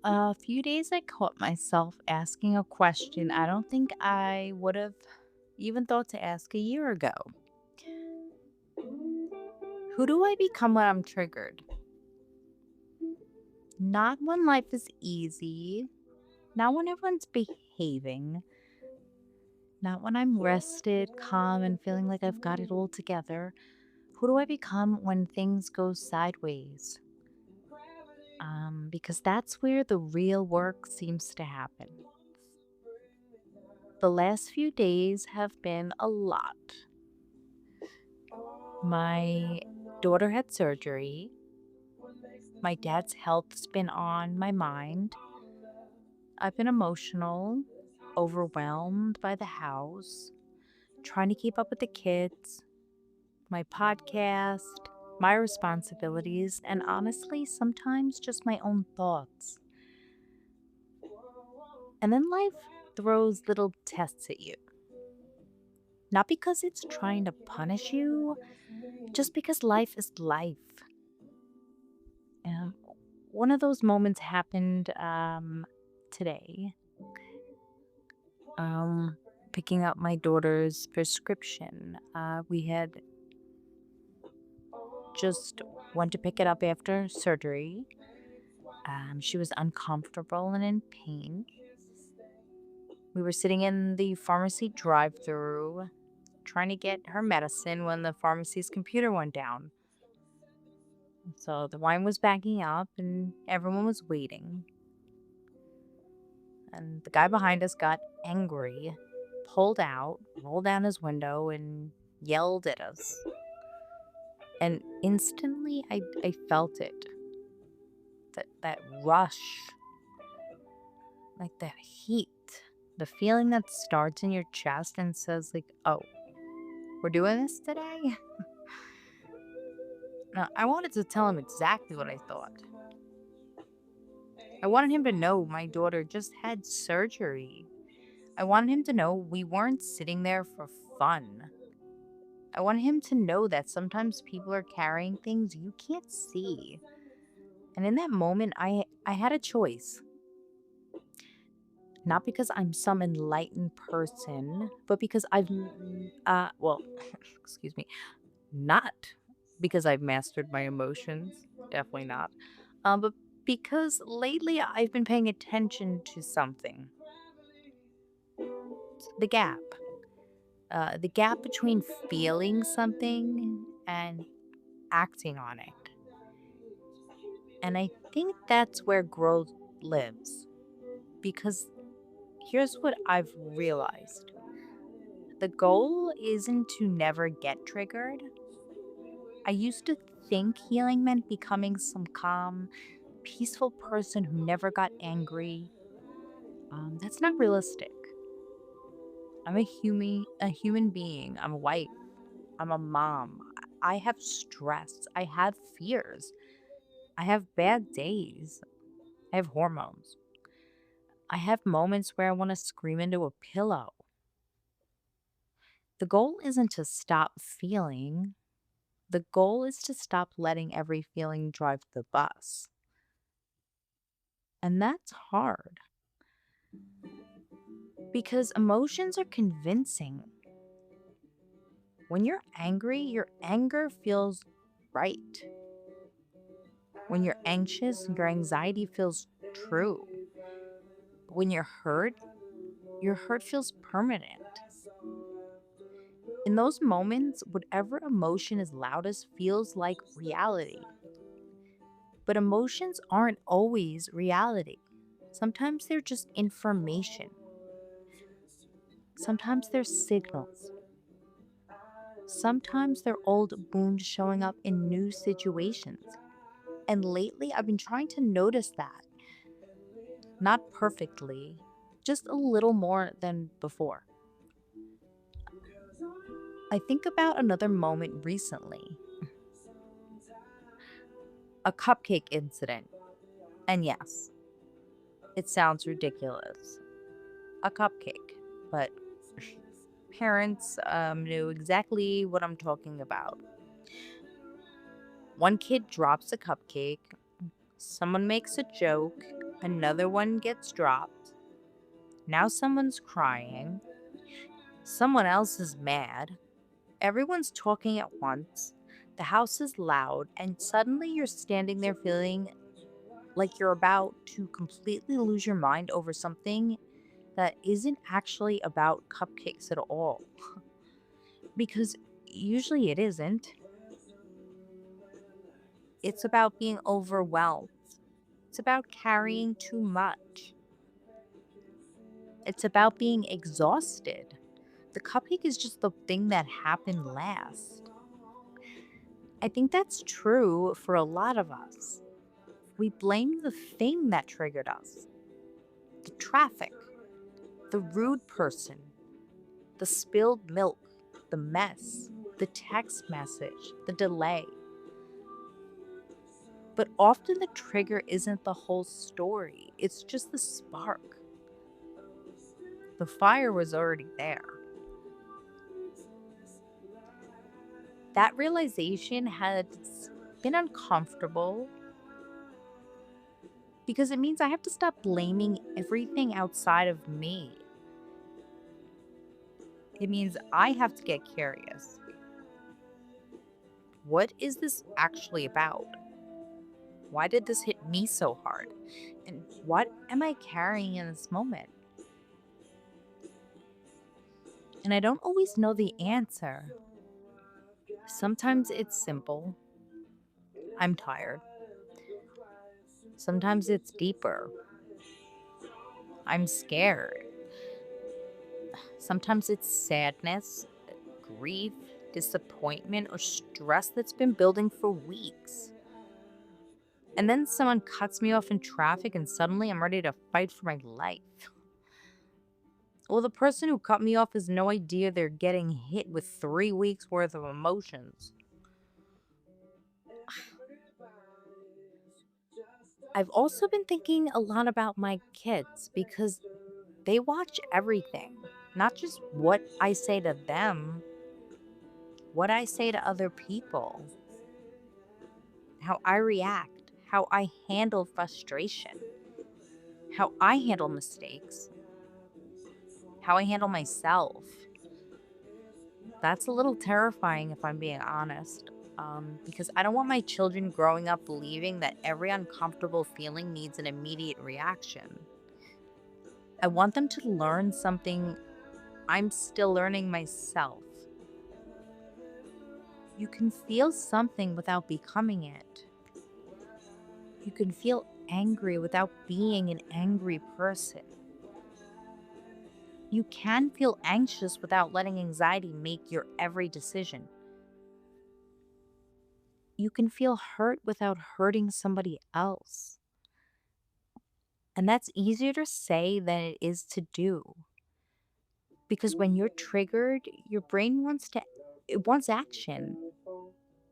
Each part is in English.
A few days I caught myself asking a question I don't think I would have even thought to ask a year ago. Who do I become when I'm triggered? Not when life is easy, not when everyone's behaving, not when I'm rested, calm, and feeling like I've got it all together. Who do I become when things go sideways? Because that's where the real work seems to happen. The last few days have been a lot. My daughter had surgery. My dad's health's been on my mind. I've been emotional, overwhelmed by the house, trying to keep up with the kids, my podcast, my responsibilities, and honestly, sometimes just my own thoughts. And then life throws little tests at you. Not because it's trying to punish you, just because life is life. And one of those moments happened today. Um, Picking up my daughter's prescription. We had just went to pick it up after surgery. She was uncomfortable and in pain. We were sitting in the pharmacy drive-thru trying to get her medicine when the pharmacy's computer went down. So the line was backing up and everyone was waiting. And the guy behind us got angry, pulled out, rolled down his window, and yelled at us. And instantly I felt it. That rush, like that heat. The feeling that starts in your chest and says, like, oh, we're doing this today? Now, I wanted to tell him exactly what I thought. I wanted him to know my daughter just had surgery. I wanted him to know we weren't sitting there for fun. I wanted him to know that sometimes people are carrying things you can't see. And in that moment, I had a choice. Not because I'm some enlightened person, but because well, excuse me, not because I've mastered my emotions. Definitely not. But because lately I've been paying attention to something, the gap. The gap between feeling something and acting on it. And I think that's where growth lives. Because here's what I've realized: the goal isn't to never get triggered. I used to think healing meant becoming some calm, peaceful person who never got angry. That's not realistic. I'm a human being. I'm a wife. I'm a mom. I have stress. I have fears. I have bad days. I have hormones. I have moments where I want to scream into a pillow. The goal isn't to stop feeling. The goal is to stop letting every feeling drive the bus. And that's hard because emotions are convincing. When you're angry, your anger feels right. When you're anxious, your anxiety feels true. When you're hurt, your hurt feels permanent. In those moments, whatever emotion is loudest feels like reality. But emotions aren't always reality. Sometimes they're just information. Sometimes they're signals. Sometimes they're old wounds showing up in new situations. And lately, I've been trying to notice that. Not perfectly, just a little more than before. I think about another moment recently, a cupcake incident. And yes, it sounds ridiculous. A cupcake, but parents knew exactly what I'm talking about. One kid drops a cupcake, someone makes a joke, Another one gets dropped. Now someone's crying. Someone else is mad. Everyone's talking at once. The house is loud, and suddenly you're standing there feeling like you're about to completely lose your mind over something that isn't actually about cupcakes at all. Because usually it isn't. It's about being overwhelmed. It's about carrying too much. It's about being exhausted. The cupcake is just the thing that happened last. I think that's true for a lot of us. We blame the thing that triggered us: the traffic, the rude person, the spilled milk, the mess, the text message, the delay. But often the trigger isn't the whole story, it's just the spark. The fire was already there. That realization has been uncomfortable because it means I have to stop blaming everything outside of me. It means I have to get curious. What is this actually about? Why did this hit me so hard? And what am I carrying in this moment? And I don't always know the answer. Sometimes it's simple: I'm tired. Sometimes it's deeper: I'm scared. Sometimes it's sadness, grief, disappointment, or stress that's been building for weeks. And then someone cuts me off in traffic, and suddenly I'm ready to fight for my life. Well, the person who cut me off has no idea they're getting hit with 3 weeks worth of emotions. I've also been thinking a lot about my kids because they watch everything, not just what I say to them, what I say to other people, how I react, how I handle frustration, how I handle mistakes, how I handle myself. That's a little terrifying if I'm being honest, because I don't want my children growing up believing that every uncomfortable feeling needs an immediate reaction. I want them to learn something I'm still learning myself. You can feel something without becoming it. You can feel angry without being an angry person. You can feel anxious without letting anxiety make your every decision. You can feel hurt without hurting somebody else. And that's easier to say than it is to do. Because when you're triggered, your brain it wants action.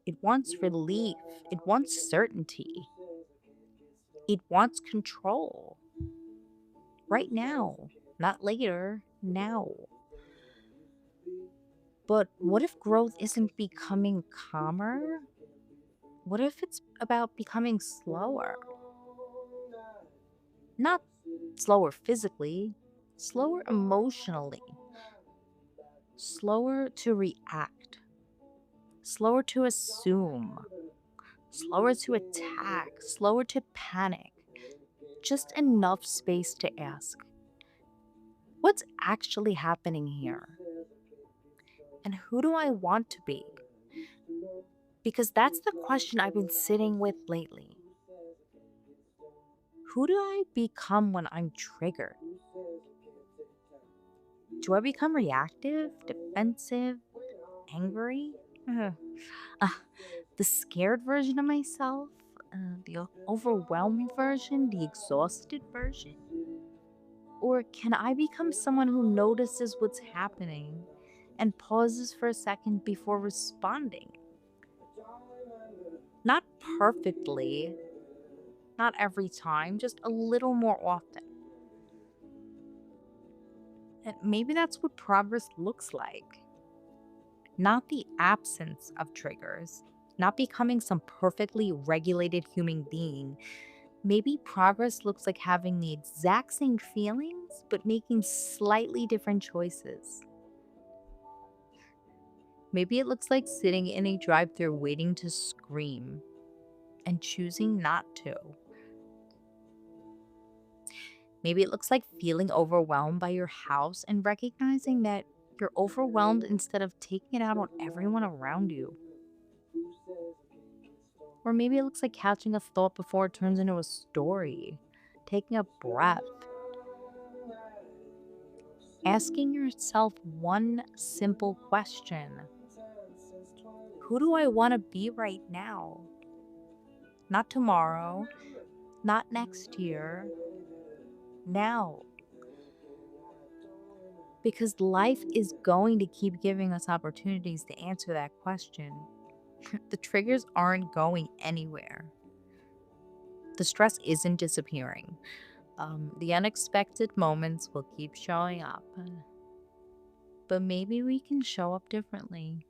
It wants relief. It wants certainty. It wants control. Right now, not later, now. But what if growth isn't becoming calmer? What if it's about becoming slower? Not slower physically, slower emotionally, slower to react, slower to assume, slower to attack, slower to panic. Just enough space to ask, what's actually happening here? And who do I want to be? Because that's the question I've been sitting with lately. Who do I become when I'm triggered? Do I become reactive, defensive, angry? Ugh. Uh, the scared version of myself? The overwhelmed version? The exhausted version? Or can I become someone who notices what's happening and pauses for a second before responding? Not perfectly, not every time, just a little more often. And maybe that's what progress looks like. Not the absence of triggers, not becoming some perfectly regulated human being, Maybe progress looks like having the exact same feelings, but making slightly different choices. Maybe it looks like sitting in a drive thru waiting to scream and choosing not to. Maybe it looks like feeling overwhelmed by your house and recognizing that you're overwhelmed instead of taking it out on everyone around you. Or maybe it looks like catching a thought before it turns into a story, taking a breath, asking yourself one simple question: who do I want to be right now? Not tomorrow, not next year, now. Because life is going to keep giving us opportunities to answer that question. The triggers aren't going anywhere. The stress isn't disappearing. The unexpected moments will keep showing up. But maybe we can show up differently,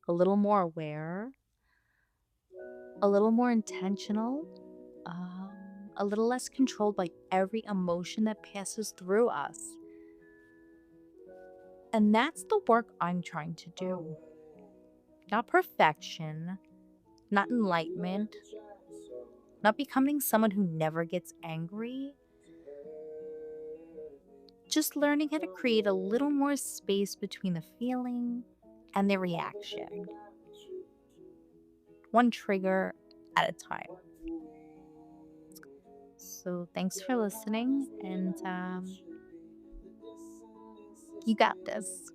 a little more aware, a little more intentional, a little less controlled by every emotion that passes through us. And that's the work I'm trying to do. Not perfection, not enlightenment, not becoming someone who never gets angry, just learning how to create a little more space between the feeling and the reaction, one trigger at a time. So, thanks for listening, and you got this.